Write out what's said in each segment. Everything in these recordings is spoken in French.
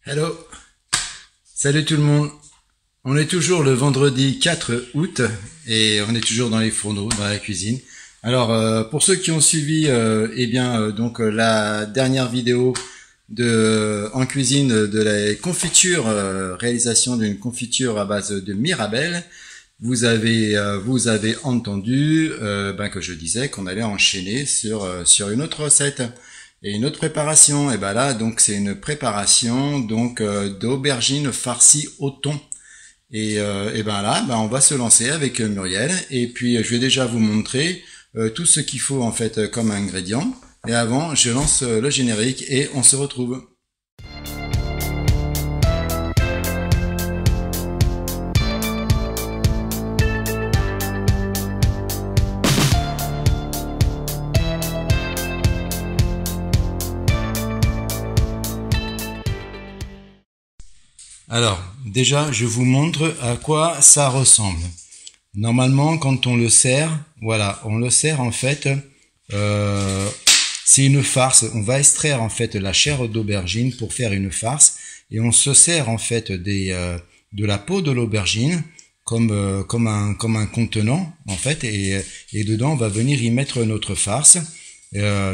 Hello, salut tout le monde. On est toujours le vendredi 4 août et on est toujours dans les fourneaux, dans la cuisine. Alors pour ceux qui ont suivi la dernière vidéo en cuisine de la confiture, réalisation d'une confiture à base de Mirabelle, vous avez entendu que je disais qu'on allait enchaîner sur une autre recette. Et une autre préparation, et ben là, donc c'est une préparation d'aubergines farcies au thon. Et on va se lancer avec Muriel. Et puis je vais déjà vous montrer tout ce qu'il faut en fait comme ingrédients. Et avant, je lance le générique et on se retrouve. Alors, déjà, je vous montre à quoi ça ressemble. Normalement, quand on le sert, voilà, on le sert en fait, c'est une farce. On va extraire en fait la chair d'aubergine pour faire une farce et on se sert en fait de la peau de l'aubergine comme un contenant en fait et dedans on va venir y mettre notre farce.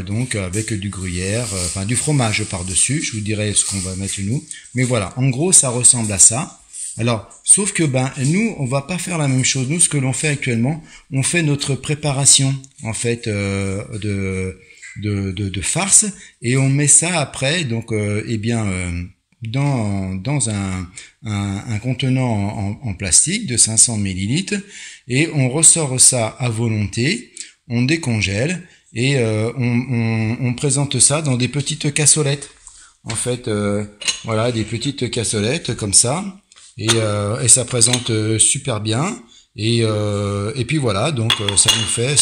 Donc avec du gruyère, du fromage par-dessus, je vous dirai ce qu'on va mettre nous. Mais voilà, en gros ça ressemble à ça. Alors, sauf que nous, on va pas faire la même chose. Nous, ce que l'on fait actuellement, on fait notre préparation en fait de farce et on met ça après dans un contenant en plastique de 500 millilitres et on ressort ça à volonté, on décongèle. Et on présente ça dans des petites cassolettes. En fait, voilà, des petites cassolettes comme ça. Et ça présente super bien. Et puis voilà, donc ça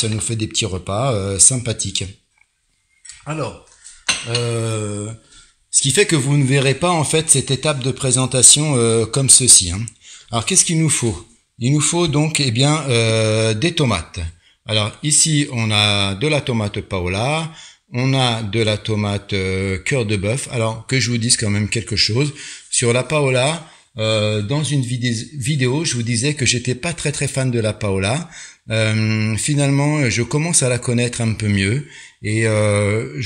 nous fait des petits repas sympathiques. Alors, ce qui fait que vous ne verrez pas en fait cette étape de présentation comme ceci. Hein. Alors qu'est-ce qu'il nous faut? Il nous faut donc des tomates. Alors ici on a de la tomate Paola, on a de la tomate cœur de bœuf. Alors que je vous dise quand même quelque chose sur la Paola. Dans une vidéo, je vous disais que j'étais pas très fan de la Paola. Finalement, je commence à la connaître un peu mieux et elle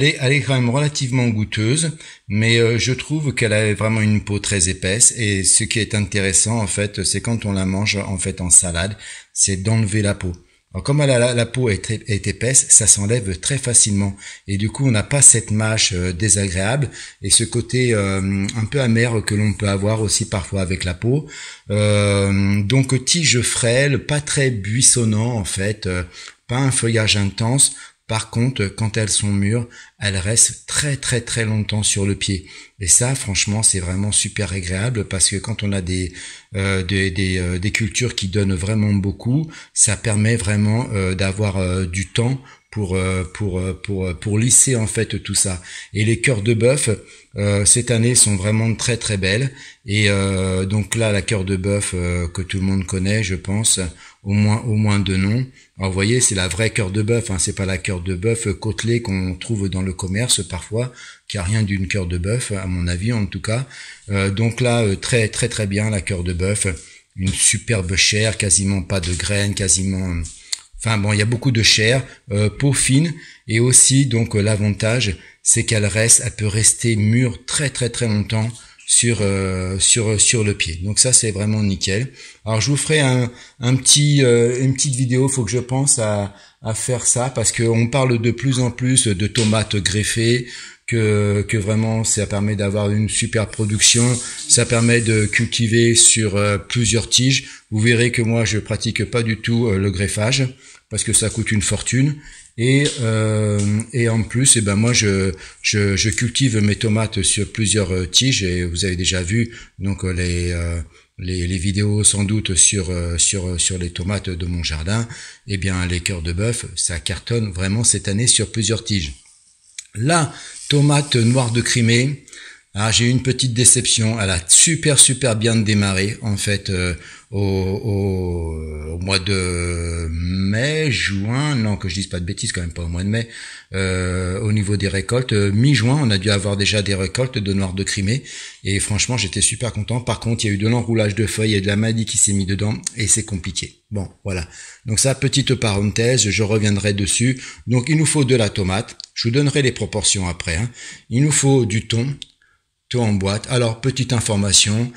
est quand même relativement goûteuse, mais je trouve qu'elle a vraiment une peau très épaisse. Et ce qui est intéressant en fait, c'est quand on la mange en fait en salade, c'est d'enlever la peau. Alors comme la peau est épaisse, ça s'enlève très facilement et du coup on n'a pas cette mâche désagréable et ce côté un peu amer que l'on peut avoir aussi parfois avec la peau. Donc tige frêle, pas très buissonnant en fait, pas un feuillage intense. Par contre, quand elles sont mûres, elles restent très longtemps sur le pied. Et ça, franchement, c'est vraiment super agréable parce que quand on a des cultures qui donnent vraiment beaucoup, ça permet vraiment d'avoir du temps pour lisser en fait tout ça. Et les cœurs de bœuf cette année sont vraiment très belles. Et donc là, la cœur de bœuf que tout le monde connaît, je pense, au moins de nom. Alors vous voyez, c'est la vraie cœur de bœuf, hein, c'est pas la cœur de bœuf côtelée qu'on trouve dans le commerce parfois, qui a rien d'une cœur de bœuf, à mon avis en tout cas. Donc là, très bien la cœur de bœuf, une superbe chair, quasiment pas de graines, quasiment. Enfin bon, il y a beaucoup de chair, peau fine, et aussi donc l'avantage, c'est elle peut rester mûre très longtemps sur le pied. Donc ça c'est vraiment nickel. Alors je vous ferai une petite vidéo, faut que je pense à faire ça parce que on parle de plus en plus de tomates greffées, que vraiment ça permet d'avoir une super production, ça permet de cultiver sur plusieurs tiges. Vous verrez que moi je pratique pas du tout le greffage parce que ça coûte une fortune. Et en plus, moi je cultive mes tomates sur plusieurs tiges et vous avez déjà vu donc les vidéos sans doute sur les tomates de mon jardin. Eh bien les cœurs de bœuf, ça cartonne vraiment cette année sur plusieurs tiges. La tomate noire de Crimée, Alors j'ai eu une petite déception. Elle a super bien démarré en fait au mois de mai, juin. Non, que je dise pas de bêtises, quand même pas au mois de mai. Au niveau des récoltes, mi-juin, on a dû avoir déjà des récoltes de noir de Crimée. Et franchement, j'étais super content. Par contre, il y a eu de l'enroulage de feuilles et de la maladie qui s'est mis dedans et c'est compliqué. Bon, voilà. Donc ça, petite parenthèse, je reviendrai dessus. Donc il nous faut de la tomate. Je vous donnerai les proportions après. Il nous faut du thon en boîte. Alors, petite information,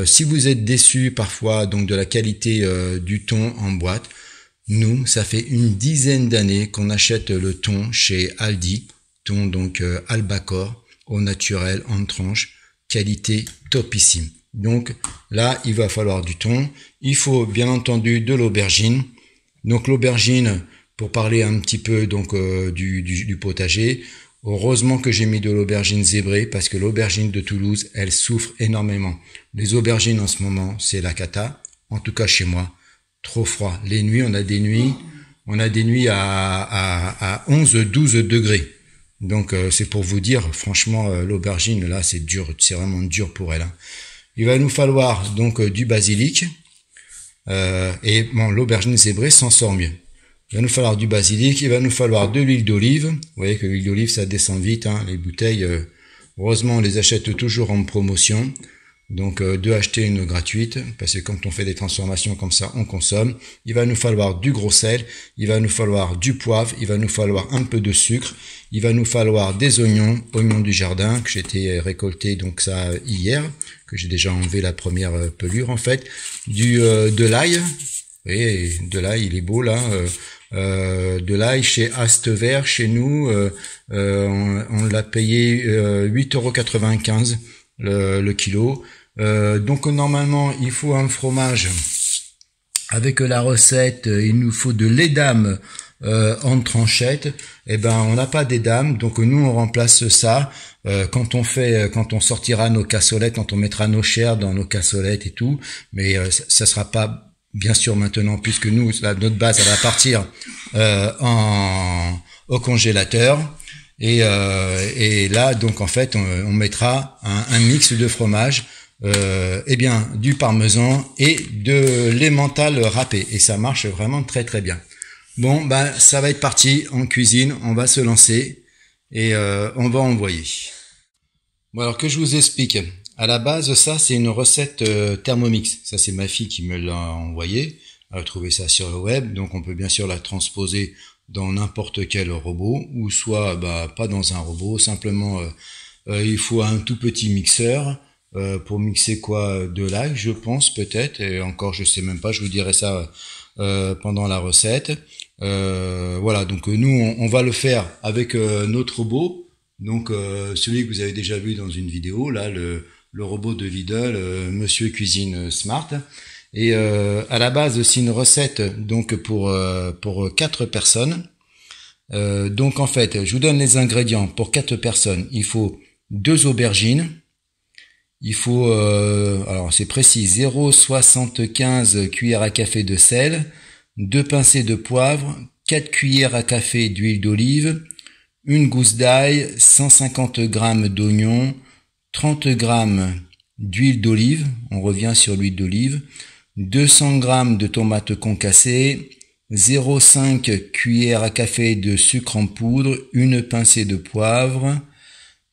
si vous êtes déçu parfois donc de la qualité du thon en boîte, nous, ça fait une dizaine d'années qu'on achète le thon chez Aldi, thon donc albacore, au naturel, en tranche, qualité topissime. Donc là, il va falloir du thon. Il faut bien entendu de l'aubergine. Donc l'aubergine, pour parler un petit peu donc du potager, heureusement que j'ai mis de l'aubergine zébrée parce que l'aubergine de Toulouse, elle souffre énormément. Les aubergines en ce moment, c'est la cata. En tout cas chez moi, trop froid. Les nuits, on a des nuits à 11, 12 degrés. Donc c'est pour vous dire, franchement, l'aubergine là, c'est dur, c'est vraiment dur pour elle. Il va nous falloir donc du basilic et bon, l'aubergine zébrée s'en sort mieux. Il va nous falloir du basilic, il va nous falloir de l'huile d'olive. Vous voyez que l'huile d'olive, ça descend vite. Les bouteilles, heureusement, on les achète toujours en promotion. Donc, deux acheter une gratuite, parce que quand on fait des transformations comme ça, on consomme. Il va nous falloir du gros sel, il va nous falloir du poivre, il va nous falloir un peu de sucre, il va nous falloir des oignons du jardin, que j'ai été récolté donc ça hier, que j'ai déjà enlevé la première pelure en fait. De l'ail, vous voyez, de l'ail, il est beau là. De l'ail chez Astevert, chez nous, on l'a payé 8,95 € le kilo. Donc normalement, il faut un fromage. Avec la recette, il nous faut de l'édame en tranchette. Eh ben, on n'a pas d'édame, donc nous on remplace ça quand on sortira nos cassolettes, quand on mettra nos chairs dans nos cassolettes et tout. Mais ça sera pas bien sûr maintenant, puisque nous, notre base, elle va partir au congélateur. Et là, donc en fait, on mettra un mix de fromage, du parmesan et de l'emmental râpé. Et ça marche vraiment très très bien. Bon, bah ça va être parti en cuisine. On va se lancer et on va envoyer. Bon, alors que je vous explique. À la base, ça, c'est une recette Thermomix. Ça, c'est ma fille qui me l'a envoyé. Elle a trouvé ça sur le web. Donc, on peut bien sûr la transposer dans n'importe quel robot ou soit pas dans un robot. Simplement, il faut un tout petit mixeur pour mixer quoi, de l'ail, je pense, peut-être. Et encore, je sais même pas. Je vous dirai ça pendant la recette. Voilà, donc nous, on va le faire avec notre robot. Donc, celui que vous avez déjà vu dans une vidéo, là, le robot de Lidl, Monsieur Cuisine Smart. Et à la base, c'est une recette donc pour 4 personnes. Donc en fait, je vous donne les ingrédients pour 4 personnes. Il faut 2 aubergines. Il faut, alors c'est précis, 0,75 cuillères à café de sel, 2 pincées de poivre, 4 cuillères à café d'huile d'olive, une gousse d'ail, 150 g d'oignons, 30 g d'huile d'olive, on revient sur l'huile d'olive, 200 g de tomates concassées, 0,5 cuillères à café de sucre en poudre, une pincée de poivre.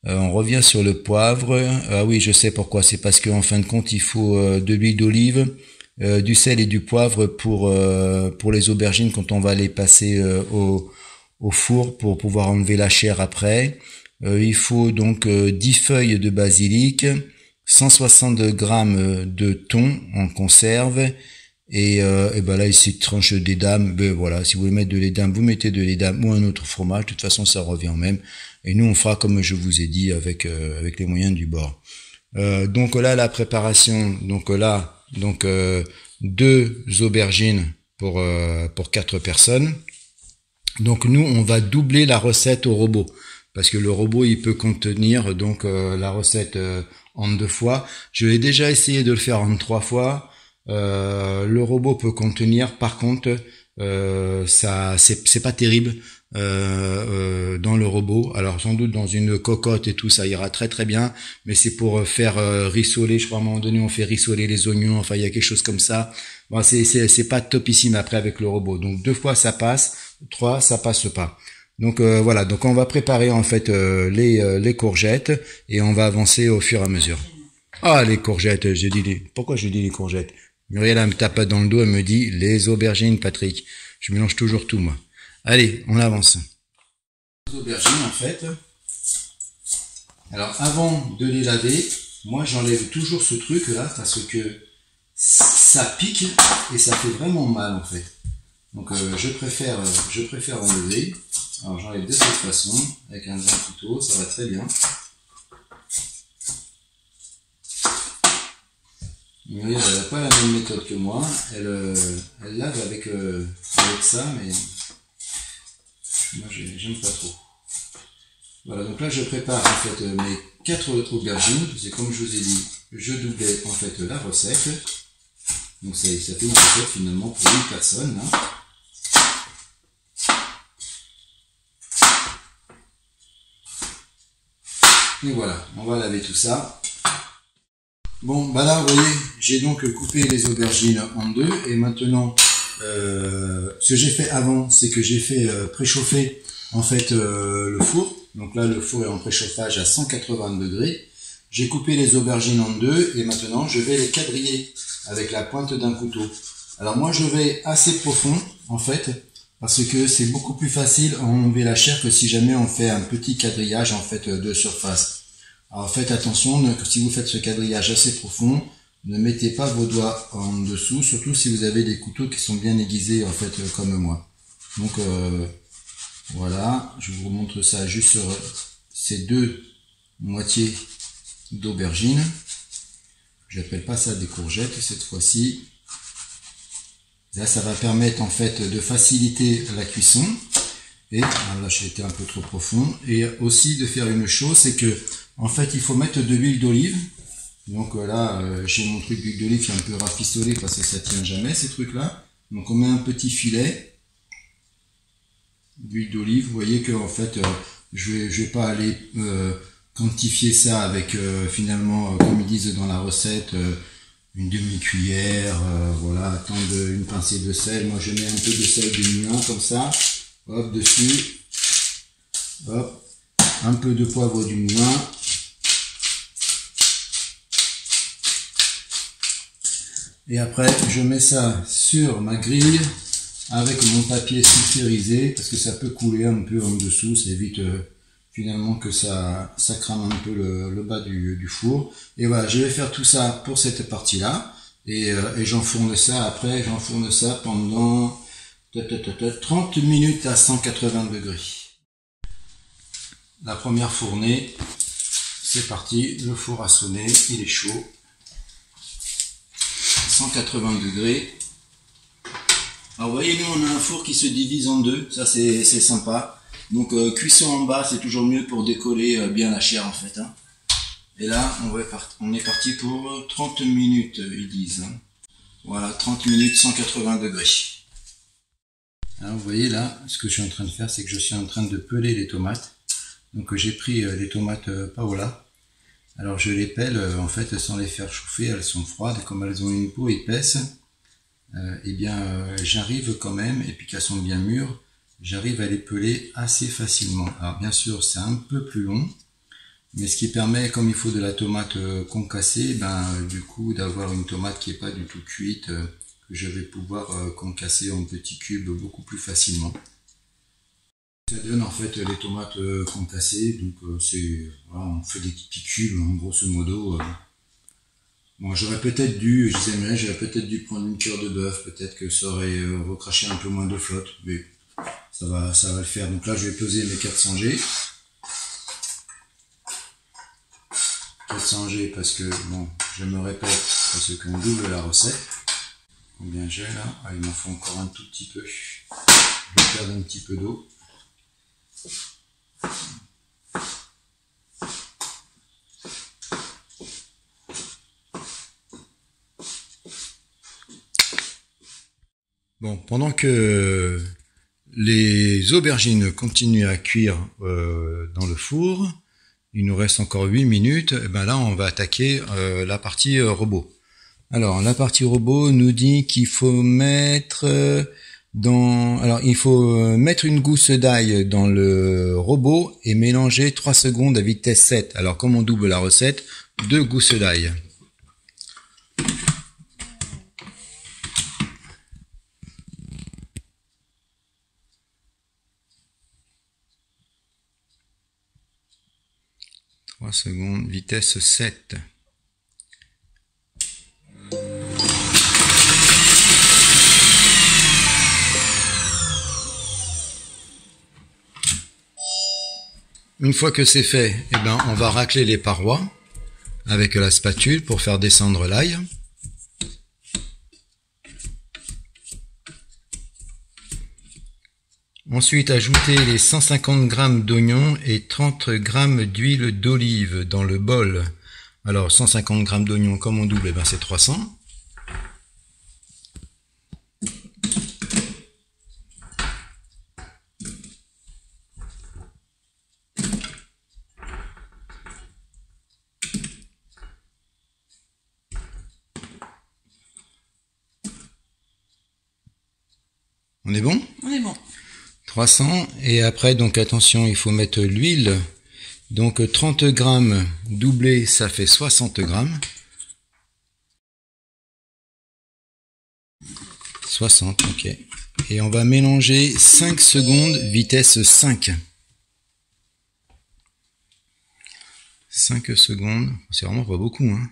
On revient sur le poivre. Ah oui, je sais pourquoi. C'est parce qu'en fin de compte, il faut de l'huile d'olive, du sel et du poivre pour les aubergines quand on va les passer au four pour pouvoir enlever la chair après. Il faut donc 10 feuilles de basilic, 160 g de thon en conserve et là ici tranche d'édame. Voilà, si vous voulez mettre de l'édame, vous mettez de l'édame ou un autre fromage. De toute façon, ça revient au même. Et nous, on fera comme je vous ai dit avec les moyens du bord. Donc là, la préparation. Donc là, 2 aubergines pour 4 personnes. Donc nous, on va doubler la recette au robot. Parce que le robot, il peut contenir donc la recette en 2 fois. Je l'ai déjà essayé de le faire en 3 fois. Le robot peut contenir, par contre, ça c'est pas terrible. dans le robot. Alors sans doute dans une cocotte et tout, ça ira très très bien, mais c'est pour faire rissoler. Je crois à un moment donné on fait rissoler les oignons. Enfin il y a quelque chose comme ça. Bon, c'est pas topissime après avec le robot. Donc 2 fois ça passe, 3 ça passe pas. Donc voilà. Donc on va préparer en fait les courgettes et on va avancer au fur et à mesure. Ah, les courgettes, pourquoi je dis les courgettes? Muriel, elle me tape dans le dos, elle me dit les aubergines, Patrick. Je mélange toujours tout, moi. Allez, on avance. Les aubergines, en fait. Alors, avant de les laver, moi, j'enlève toujours ce truc-là, parce que ça pique et ça fait vraiment mal, en fait. Donc, je préfère enlever. Alors, j'enlève de cette façon, avec un grand couteau, ça va très bien. Muriel, elle n'a pas la même méthode que moi. Elle lave avec ça, mais moi j'aime pas trop. Voilà, donc là je prépare en fait mes 4 autres aubergines. C'est comme je vous ai dit, je doublais en fait la recette. Donc ça fait une recette finalement pour 8 personnes. Là. Et voilà, on va laver tout ça. Bon, bah là, vous voyez, j'ai donc coupé les aubergines en 2 et maintenant, ce que j'ai fait avant, c'est que j'ai fait préchauffer en fait le four. Donc là, le four est en préchauffage à 180 degrés. J'ai coupé les aubergines en 2 et maintenant, je vais les quadriller avec la pointe d'un couteau. Alors moi, je vais assez profond en fait parce que c'est beaucoup plus facile à enlever la chair que si jamais on fait un petit quadrillage en fait de surface. Alors faites attention, si vous faites ce quadrillage assez profond, ne mettez pas vos doigts en dessous, surtout si vous avez des couteaux qui sont bien aiguisés en fait comme moi. Donc voilà, je vous montre ça juste sur ces 2 moitiés d'aubergine. J'appelle pas ça des courgettes cette fois-ci. Là ça va permettre en fait de faciliter la cuisson. Et là j'ai été un peu trop profond. Et aussi de faire une chose, c'est que en fait, il faut mettre de l'huile d'olive. Donc là, j'ai mon truc d'huile d'olive qui est un peu rafistolé parce que ça tient jamais ces trucs-là. Donc on met un petit filet d'huile d'olive. Vous voyez que en fait, je vais pas aller quantifier ça avec finalement, comme ils disent dans la recette, une demi-cuillère, voilà, une pincée de sel. Moi, je mets un peu de sel de Moulin comme ça. Hop, dessus. Hop, un peu de poivre du Moulin. Et après, je mets ça sur ma grille avec mon papier sulfurisé parce que ça peut couler un peu en dessous. Ça évite finalement que ça crame un peu le bas du four. Et voilà, je vais faire tout ça pour cette partie-là. Et j'enfourne ça après. J'enfourne ça pendant 30 minutes à 180 degrés. La première fournée, c'est parti. Le four a sonné, il est chaud. 180 degrés. Alors vous voyez, nous on a un four qui se divise en 2, ça c'est sympa. Donc cuisson en bas, c'est toujours mieux pour décoller bien la chair en fait. Hein. Et là, on est parti pour 30 minutes, ils disent. Hein. Voilà, 30 minutes, 180 degrés. Alors vous voyez là, ce que je suis en train de faire, c'est que je suis en train de peler les tomates. Donc j'ai pris les tomates Paola. Alors je les pèle en fait sans les faire chauffer, elles sont froides, comme elles ont une peau épaisse, eh bien j'arrive quand même, et puis qu'elles sont bien mûres, j'arrive à les peler assez facilement. Alors bien sûr c'est un peu plus long, mais ce qui permet, comme il faut de la tomate concassée, du coup d'avoir une tomate qui n'est pas du tout cuite, que je vais pouvoir concasser en petits cubes beaucoup plus facilement. Ça donne en fait les tomates concassées, donc voilà, on fait des petits cubes en grosso modo. Bon, j'aurais peut-être dû prendre une cœur de bœuf, peut-être que ça aurait recraché un peu moins de flotte, mais ça va le faire. Donc là je vais peser mes 400 G. 400 G parce que, bon, je me répète, parce qu'on double la recette. Combien j'ai là? Ah, il m'en faut encore un tout petit peu. Je vais perdre un petit peu d'eau. Bon, pendant que les aubergines continuent à cuire dans le four. Il nous reste encore 8 minutes. Et ben là, on va attaquer la partie robot. Alors, la partie robot nous dit qu'il faut mettre il faut mettre une gousse d'ail dans le robot et mélanger 3 secondes à vitesse 7. Alors, comme on double la recette, 2 gousses d'ail. Secondes, vitesse 7. Une fois que c'est fait, eh ben, on va racler les parois avec la spatule pour faire descendre l'ail. Ensuite, ajouter les 150 g d'oignons et 30 g d'huile d'olive dans le bol. Alors, 150 g d'oignons, comme on double, eh ben, c'est 300. On est bon? On est bon. 300, et après, donc attention, il faut mettre l'huile. Donc 30 g doublé, ça fait 60 g. 60, ok. Et on va mélanger 5 secondes, vitesse 5. 5 secondes, c'est vraiment pas beaucoup, hein.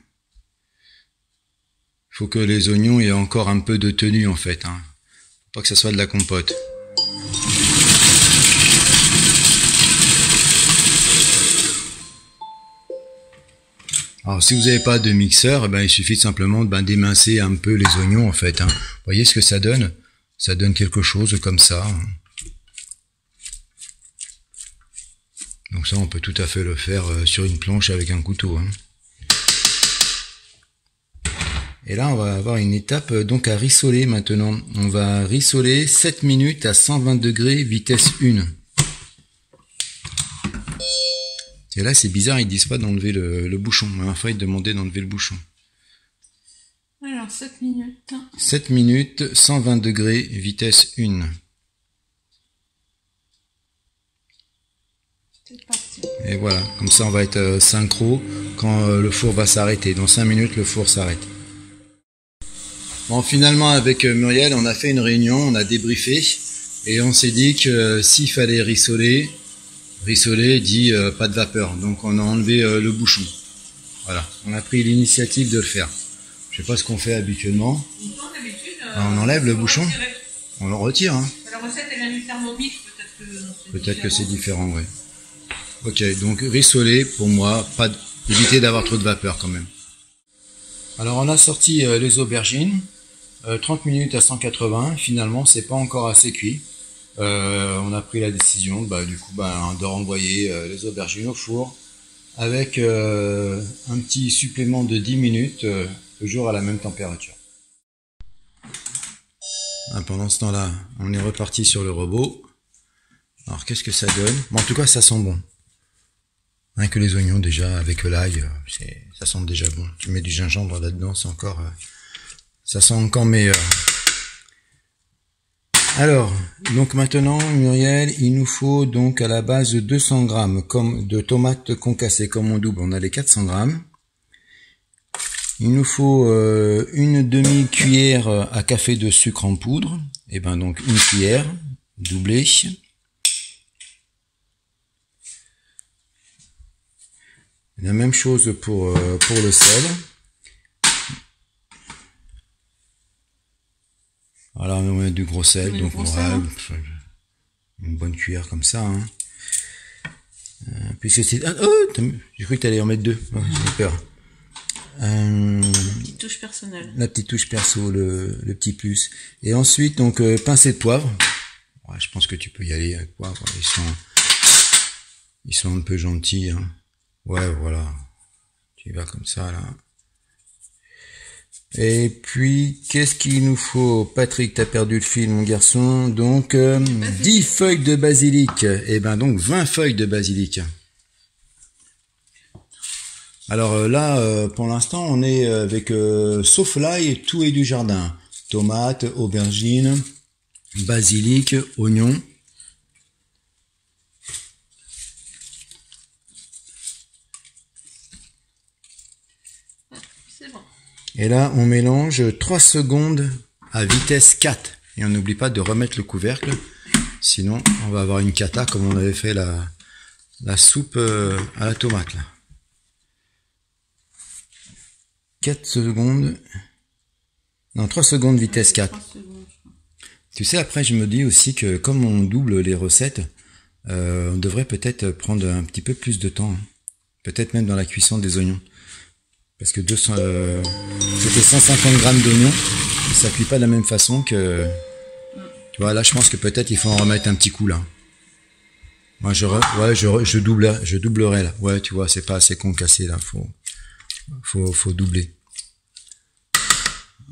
Il faut que les oignons aient encore un peu de tenue, en fait, hein. Faut pas que ça soit de la compote. Alors si vous n'avez pas de mixeur, eh ben, il suffit simplement d'émincer un peu les oignons en fait. Hein. Vous voyez ce que ça donne? Ça donne quelque chose comme ça. Donc ça on peut tout à fait le faire sur une planche avec un couteau. Hein. Et là on va avoir une étape donc à rissoler maintenant. On va rissoler 7 minutes à 120 degrés vitesse 1. Et là, c'est bizarre, ils disent pas d'enlever le bouchon. La dernière fois, ils demandaient d'enlever le bouchon. Alors, 7 minutes. 7 minutes, 120 degrés, vitesse 1. C'est parti. Et voilà, comme ça, on va être synchro quand le four va s'arrêter. Dans 5 minutes, le four s'arrête. Bon, finalement, avec Muriel, on a fait une réunion, on a débriefé. Et on s'est dit que s'il fallait rissoler dit pas de vapeur, donc on a enlevé le bouchon. Voilà, on a pris l'initiative de le faire. Je sais pas ce qu'on fait habituellement. On enlève le bouchon, on le retire. Hein. La recette est même thermomix, peut-être que c'est différent, ouais. Ok, donc rissoler pour moi, éviter d'avoir trop de vapeur quand même. Alors on a sorti les aubergines, 30 minutes à 180. Finalement, c'est pas encore assez cuit. On a pris la décision de renvoyer les aubergines au four avec un petit supplément de 10 minutes toujours à la même température. Pendant ce temps-là, on est reparti sur le robot. Alors qu'est-ce que ça donne? Bon, en tout cas, ça sent bon. Rien que les oignons déjà avec l'ail, ça sent déjà bon. Tu mets du gingembre là-dedans, c'est encore, ça sent encore meilleur. Alors, donc maintenant, Muriel, il nous faut donc à la base 200 g de tomates concassées comme on double, on a les 400 g. Il nous faut une demi-cuillère à café de sucre en poudre, et ben donc une cuillère doublée. La même chose pour le sel. Voilà, on met du gros sel, donc une bonne cuillère comme ça. Hein. Puisque c'est... j'ai cru que tu allais en mettre 2, j'ai peur. Petite touche personnelle. La petite touche perso, le petit plus. Et ensuite, donc, pincée de poivre. Ouais, je pense que tu peux y aller avec poivre. Ils sont un peu gentils. Hein. Ouais, voilà. Tu y vas comme ça, là. Et puis, qu'est-ce qu'il nous faut? Patrick, t'as perdu le fil, mon garçon. Donc, 10 feuilles de basilic. Et ben donc, 20 feuilles de basilic. Alors là, pour l'instant, on est avec sauf l'ail, tout est du jardin. Tomates, aubergines, basilic, oignons. C'est bon. Et là, on mélange 3 secondes à vitesse 4. Et on n'oublie pas de remettre le couvercle. Sinon, on va avoir une cata comme on avait fait la soupe à la tomate. Là. 4 secondes. Non, 3 secondes vitesse 4. 3 secondes, je crois. Tu sais, après, je me dis aussi que comme on double les recettes, on devrait peut-être prendre un petit peu plus de temps. Hein. Peut-être même dans la cuisson des oignons. Parce que c'était 150 grammes d'oignons. Ça cuit pas de la même façon que... Tu vois, là, je pense que peut-être il faut en remettre un petit coup, là. Moi, je doublerai, là. Ouais, tu vois, c'est pas assez concassé, là. Faut doubler.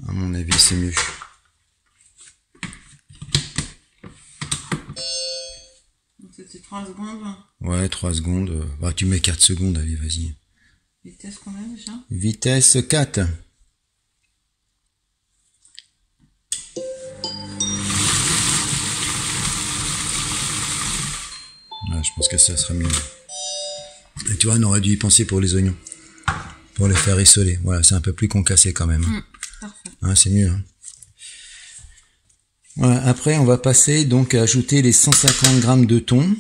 À mon avis, c'est mieux. Donc c'était 3 secondes. Ouais, 3 secondes. Bah, tu mets 4 secondes, allez, vas-y. Vitesse combien déjà? Vitesse 4. Ouais, je pense que ça sera mieux. Et tu vois, on aurait dû y penser pour les oignons. Pour les faire rissoler. Voilà, c'est un peu plus concassé quand même. Parfait. Hein, c'est mieux. Hein. Voilà, après, on va passer donc à ajouter les 150 grammes de thon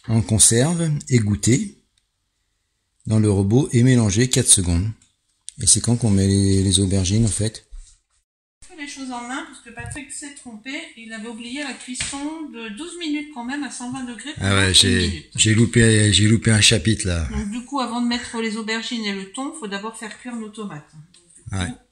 en conserve, égoutter dans le robot et mélanger 4 secondes. Et c'est quand qu'on met les aubergines en fait? On fait les choses en main parce que Patrick s'est trompé. Il avait oublié la cuisson de 12 minutes quand même à 120 degrés. Ah ouais, j'ai loupé un chapitre là. Donc du coup, avant de mettre les aubergines et le thon, il faut d'abord faire cuire nos tomates.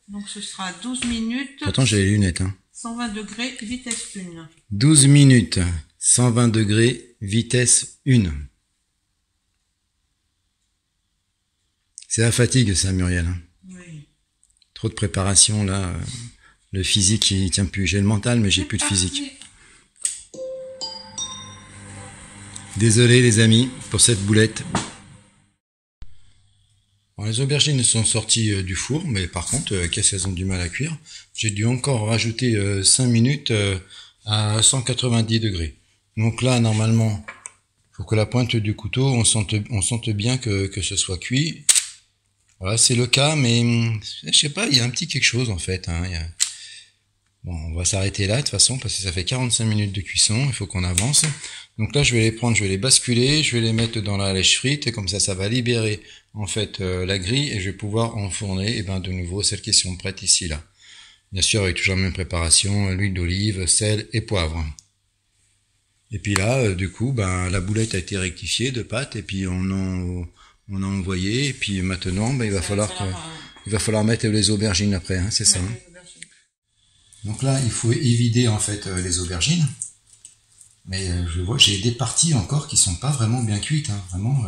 Donc ce sera 12 minutes. Pourtant j'ai les lunettes. Hein. 120 degrés, vitesse 1. 12 minutes, 120 degrés, vitesse 1. C'est la fatigue ça, Muriel. Hein. Oui. Trop de préparation là. Le physique il tient plus. J'ai le mental mais j'ai plus de physique. Désolé les amis pour cette boulette. Bon, les aubergines sont sorties du four, mais par contre, qu'est-ce qu'elles ont du mal à cuire. J'ai dû encore rajouter 5 minutes à 190 degrés. Donc là, normalement, il faut que la pointe du couteau, on sente bien que ce soit cuit. Voilà, c'est le cas, mais je sais pas, il y a un petit quelque chose en fait. Hein, Bon, on va s'arrêter là de toute façon, parce que ça fait 45 minutes de cuisson, il faut qu'on avance. Donc là, je vais les prendre, je vais les basculer, je vais les mettre dans la lèche frite, et comme ça va libérer en fait la grille, et je vais pouvoir enfourner, et ben de nouveau celles qui sont prêtes ici là. Bien sûr, avec toujours la même préparation, l'huile d'olive, sel et poivre. Et puis là, du coup, ben la boulette a été rectifiée de pâte, et puis on a envoyé, et puis maintenant, ben il va falloir mettre les aubergines après, hein, c'est ça. Hein. Donc là, il faut évider en fait les aubergines. Mais je vois, j'ai des parties encore qui sont pas vraiment bien cuites. Hein. Vraiment,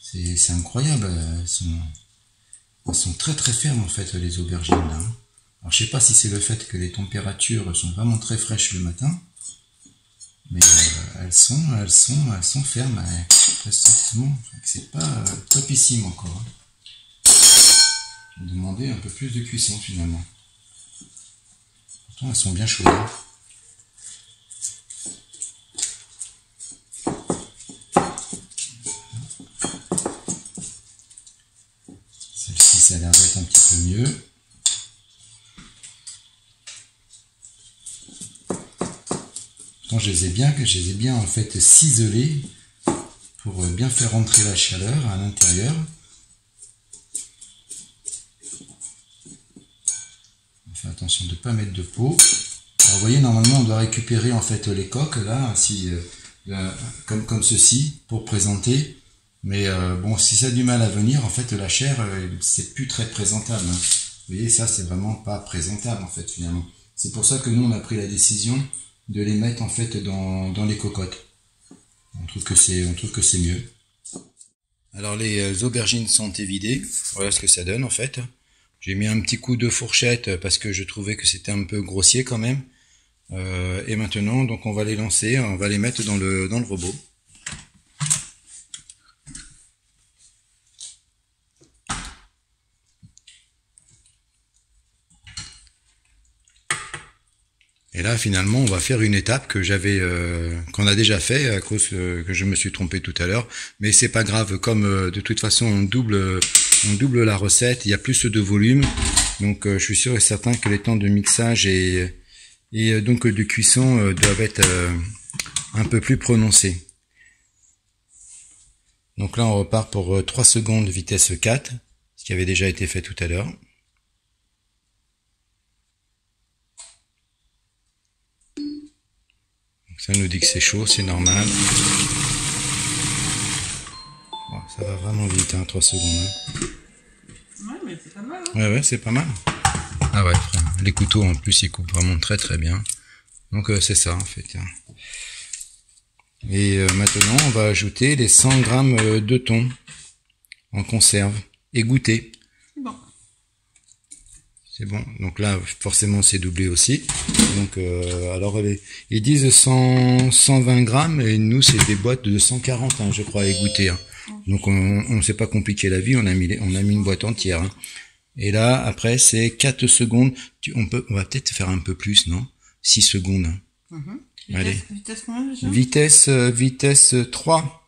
c'est incroyable. Elles sont très très fermes en fait les aubergines là. Hein. Alors je sais pas si c'est le fait que les températures sont vraiment très fraîches le matin, mais elles sont fermes. C'est pas topissime encore. Hein. Je vais demander un peu plus de cuisson finalement. Pourtant elles sont bien chaudes. Hein. Celle-ci, ça a l'air d'être un petit peu mieux. Pourtant, je les ai bien en fait ciselées pour bien faire rentrer la chaleur à l'intérieur. Faire attention de ne pas mettre de peau. Alors, vous voyez, normalement, on doit récupérer en fait les coques là, ainsi, comme ceci, pour présenter. Mais bon, si ça a du mal à venir, en fait, la chair, c'est plus très présentable. Hein. Vous voyez, ça, c'est vraiment pas présentable, en fait, finalement. C'est pour ça que nous, on a pris la décision de les mettre, en fait, dans les cocottes. On trouve que c'est mieux. Alors, les aubergines sont évidées. Voilà ce que ça donne, en fait. J'ai mis un petit coup de fourchette parce que je trouvais que c'était un peu grossier quand même. Et maintenant, donc on va les lancer, on va les mettre dans le robot. Et là, finalement, on va faire une étape qu'on a déjà fait à cause que je me suis trompé tout à l'heure. Mais c'est pas grave, comme de toute façon on double la recette, il y a plus de volume. Donc, je suis sûr et certain que les temps de mixage et donc de cuisson doivent être un peu plus prononcés. Donc là, on repart pour 3 secondes vitesse 4, ce qui avait déjà été fait tout à l'heure. Ça nous dit que c'est chaud, c'est normal. Bon, ça va vraiment vite, hein, 3 secondes. Hein. Ouais, mais c'est pas mal. Hein. Ouais, c'est pas mal. Ah ouais, frère. Les couteaux, en plus, ils coupent vraiment très très bien. Donc, c'est ça, en fait. Et maintenant, on va ajouter les 100 grammes de thon en conserve, égoutté. Bon. C'est bon. Donc là, forcément, c'est doublé aussi. Donc, alors, ils disent 120 grammes et nous, c'est des boîtes de 140, hein, je crois, égoutté. Hein. Donc, on s'est pas compliqué la vie, on a mis une boîte entière. Hein. Et là, après, c'est 4 secondes. On va peut-être faire un peu plus, non? 6 secondes. Mmh. Allez. Vitesse combien déjà? Vitesse 3.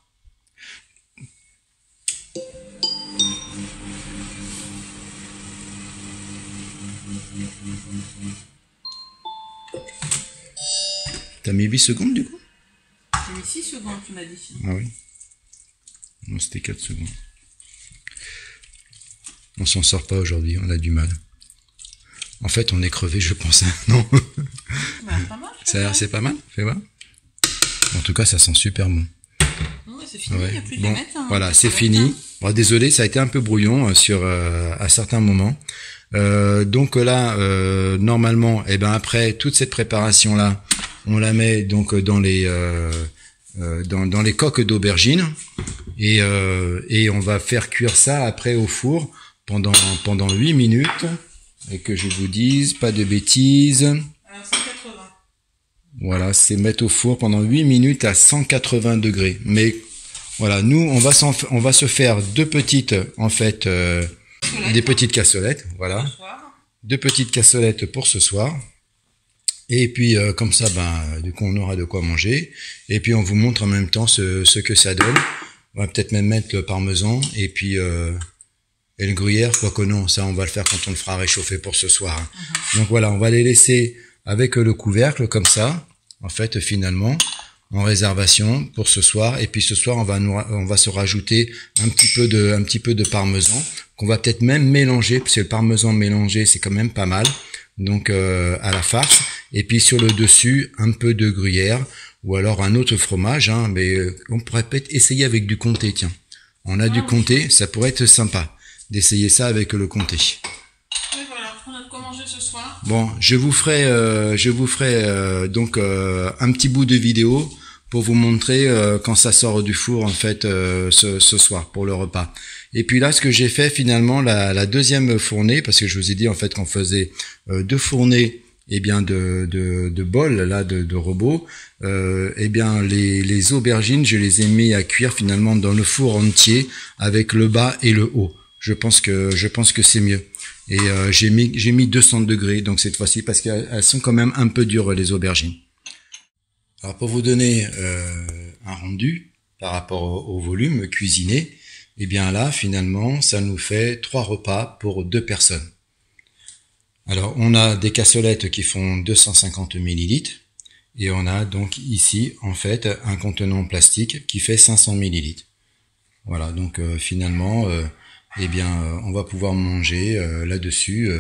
T'as mis 8 secondes du coup? J'ai mis 6 secondes, tu m'as dit. Ah oui. Non, c'était 4 secondes. On s'en sort pas aujourd'hui, on a du mal. En fait, on est crevé, je pense. Non? Bah, pas mal. C'est pas mal, fais voir. En tout cas, ça sent super bon. Ouais, c'est fini, Ouais. il n'y a plus de Bon, mettre. Hein, voilà, c'est fini. Bon, désolé, ça a été un peu brouillon à certains moments. Donc là, normalement, après toute cette préparation là, on la met donc dans les coques d'aubergine et on va faire cuire ça après au four pendant 8 minutes et que je vous dise pas de bêtises. Alors 180. Voilà, c'est mettre au four pendant 8 minutes à 180 degrés. Mais voilà, nous on va se faire deux petites des petites cassolettes, voilà. 2 petites cassolettes pour ce soir. Et puis comme ça, du coup on aura de quoi manger. Et puis on vous montre en même temps ce que ça donne. On va peut-être même mettre le parmesan et puis et le gruyère, quoique non, ça on va le faire quand on le fera réchauffer pour ce soir. Hein. Donc voilà, on va les laisser avec le couvercle comme ça, en fait finalement, en réservation pour ce soir. Et puis ce soir on va se rajouter un petit peu de parmesan qu'on va peut-être même mélanger, parce que le parmesan mélangé c'est quand même pas mal. Donc à la farce. Et puis sur le dessus un peu de gruyère ou alors un autre fromage, hein, mais on pourrait peut-être essayer avec du comté, tiens. On a du comté, ça pourrait être sympa d'essayer ça avec le comté. Et voilà, on a de quoi manger ce soir. Bon, je vous ferai donc un petit bout de vidéo pour vous montrer quand ça sort du four en fait ce soir pour le repas. Et puis là, ce que j'ai fait finalement la deuxième fournée, parce que je vous ai dit en fait qu'on faisait 2 fournées de bols là de robots. Les aubergines, je les ai mis à cuire finalement dans le four entier avec le bas et le haut. Je pense que c'est mieux. Et j'ai mis 200 degrés donc cette fois-ci parce qu'elles sont quand même un peu dures les aubergines. Alors pour vous donner un rendu par rapport au volume cuisiné, et bien là finalement ça nous fait 3 repas pour 2 personnes. Alors on a des cassolettes qui font 250 millilitres et on a donc ici en fait un contenant plastique qui fait 500 millilitres. Voilà, donc finalement on va pouvoir manger là-dessus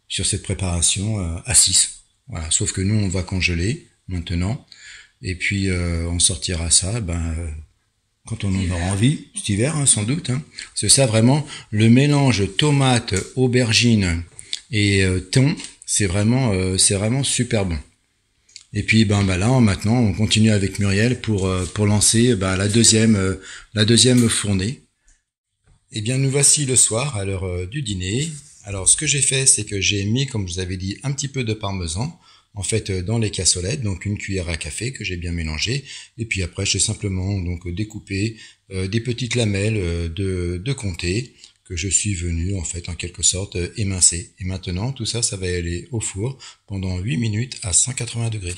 sur cette préparation à 6. Voilà, sauf que nous on va congeler maintenant et puis on sortira ça quand on en aura envie, cet hiver hein, sans doute. Hein. C'est ça vraiment le mélange tomate, aubergine et thon, c'est vraiment super bon. Et puis là maintenant on continue avec Muriel pour lancer la deuxième fournée. Eh bien nous voici le soir à l'heure du dîner. Alors, ce que j'ai fait, c'est que j'ai mis, comme je vous avais dit, un petit peu de parmesan, en fait, dans les cassolettes, donc une cuillère à café que j'ai bien mélangé. Et puis après, j'ai simplement donc découpé des petites lamelles de comté que je suis venu, en fait, en quelque sorte, émincer. Et maintenant, tout ça, ça va aller au four pendant 8 minutes à 180 degrés.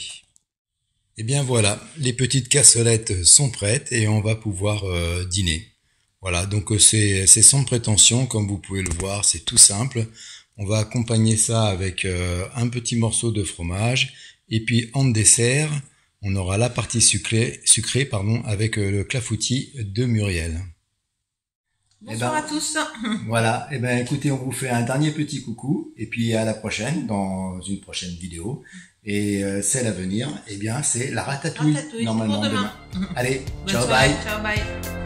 Et bien voilà, les petites cassolettes sont prêtes et on va pouvoir dîner. Voilà, donc c'est sans prétention, comme vous pouvez le voir, c'est tout simple. On va accompagner ça avec un petit morceau de fromage et puis en dessert, on aura la partie sucrée pardon, avec le clafoutis de Muriel. Bonsoir à tous. Voilà, et ben écoutez, on vous fait un dernier petit coucou et puis à la prochaine dans une prochaine vidéo. Et celle à venir, eh bien c'est la ratatouille, Ratatouille, normalement pour demain. demain. Allez, Bonne ciao, soirée, bye. ciao, bye.